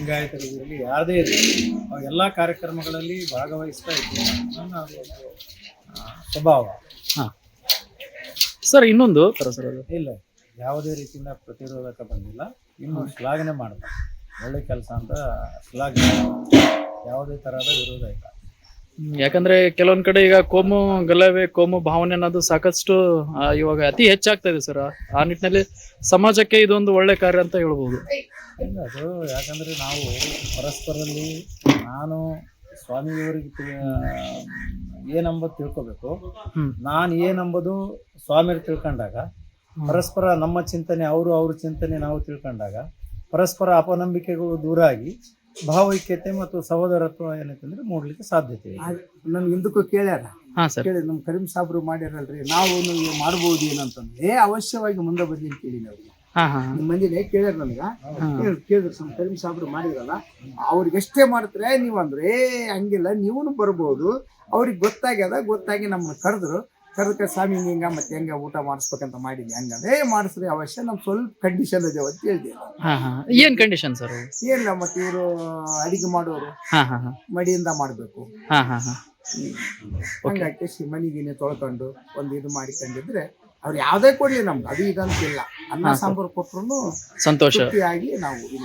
ಲಿಂಗಾಯತರಿಗಿರಲಿ ಯಾವುದೇ ಇರಲಿ ಎಲ್ಲ ಕಾರ್ಯಕ್ರಮಗಳಲ್ಲಿ ಭಾಗವಹಿಸ್ತಾ ಇದ್ದೀನಿ. ನನ್ನ ಅದು ಒಂದು ಸ್ವಭಾವ. ಹಾಂ ಸರ್, ಇನ್ನೊಂದು ಥರ ಸರ್ ಅದು ಇಲ್ಲ, ಯಾವುದೇ ರೀತಿಯಿಂದ ಪ್ರತಿರೋಧಕ ಬಂದಿಲ್ಲ. ಇನ್ನು ಶ್ಲಾಘನೆ ಮಾಡ್ತಾರೆ, ಒಳ್ಳೆ ಕೆಲಸ ಅಂತ ಶ್ಲಾಘನೆ, ಯಾವುದೇ ಥರದ ವಿರೋಧ ಇಲ್ಲ. ಯಾಕಂದ್ರೆ ಕೆಲವೊಂದ್ ಕಡೆ ಈಗ ಕೋಮು ಗಲಭೆ, ಕೋಮು ಭಾವನೆ ಅನ್ನೋದು ಸಾಕಷ್ಟು ಇವಾಗ ಅತಿ ಹೆಚ್ಚಾಗ್ತಾ ಇದೆ ಸರ್. ಆ ನಿಟ್ಟಿನಲ್ಲಿ ಸಮಾಜಕ್ಕೆ ಇದೊಂದು ಒಳ್ಳೆ ಕಾರ್ಯ ಅಂತ ಹೇಳ್ಬೋದು. ಇಲ್ಲ, ಅದು ಯಾಕಂದರೆ ನಾವು ಪರಸ್ಪರಲ್ಲಿ ನಾನು ಸ್ವಾಮಿಯವರಿಗೆ ಏನಂಬುದು ತಿಳ್ಕೊಬೇಕು, ನಾನು ಏನಂಬುದು ಸ್ವಾಮಿಯರು ತಿಳ್ಕೊಂಡಾಗ ಪರಸ್ಪರ ನಮ್ಮ ಚಿಂತನೆ ಅವ್ರ ಚಿಂತನೆ ನಾವು ತಿಳ್ಕೊಂಡಾಗ ಪರಸ್ಪರ ಅಪನಂಬಿಕೆಗಳು ದೂರ ಆಗಿ ಭಾವೈಕ್ಯತೆ ಮತ್ತು ಸಹೋದರತ್ವ ಏನಂತಂದ್ರೆ ಮೂಡ್ಲಿಕ್ಕೆ ಸಾಧ್ಯತೆ ಇದೆ. ನನ್ಗೆ ಹಿಂದಕ್ಕೂ ಕೇಳ್ಯಾರ, ಹಾಂ ಸರ್. ಕೇಳಿ ನಮ್ಮ ಕರೀಂ ಸಾಬ್ರು ಮಾಡ್ಯಾರಲ್ರಿ, ನಾವು ಮಾಡ್ಬೋದು ಏನಂತಂದ್ರೆ ಅವಶ್ಯವಾಗಿ ಮುಂದೆ ಬರ್ಲಿ ಅಂತ ಕೇಳಿ ನಾವು ಹಾಂ ಹಾಂ ನಿಮ್ಮ ಮಂದಿನೇ ಕೇಳ್ಯಾರ ನನಗೆ. ಕೇಳಿದ್ರು ನಮ್ಮ ಕರೀಂ ಸಾಬ್ರು ಮಾಡಿದ್ರಲ್ಲ, ಅವ್ರಿಗೆ ಎಷ್ಟೇ ಮಾಡ್ತಾರೆ ನೀವು ಅಂದ್ರೆ ಹಂಗಿಲ್ಲ, ನೀವೂ ಬರ್ಬೋದು. ಅವ್ರಿಗೆ ಗೊತ್ತಾಗಿ ನಮ್ಮನ್ನ ಕರೆದಕ್ಕೆ ಸ್ವಾಮಿ ಹಿಂಗ ಮತ್ತೆ ಹೆಂಗ ಊಟ ಮಾಡಿಸ್ಬೇಕಂತ ಮಾಡಿದ್ವಿ. ಹಂಗಂದ್ರೆ ಮಾಡಿಸ್ರಿ ಅವಶ್ಯ, ನಮ್ ಸ್ವಲ್ಪ ಕಂಡೀಷನ್ ಇದೇವ ಅಂತ ಹೇಳ್ದೆ. ಹಾಂ ಹಾಂ ಏನು ಕಂಡೀಷನ್ ಸರ್? ಏನಿಲ್ಲ, ಮತ್ತೆ ಇವರು ಅಡಿಗೆ ಮಾಡೋರು ಹಾಂ ಹಾಂ ಹಾಂ ಮಡಿಯಿಂದ ಮಾಡ್ಬೇಕು. ಹಾಂ ಹಾಂ ಹಾಂ ಹಂಗಾಕಿ ಮನಿಗಿನೇ ತೊಳ್ಕೊಂಡು ಒಂದು ಇದು ಮಾಡಿಕೊಂಡಿದ್ರೆ ಅವ್ರು ಯಾವ್ದೇ ಕೊಡ್ಲಿ ನಮ್ಗೆ ಅದು ಇದಂತಿಲ್ಲ. ಅನ್ನ ಸಾಂಬಾರು ಕೊಟ್ರು ಸಂತೋಷ. ತೃಪ್ತಿಯಾಗಿ ನಾವು ಇದು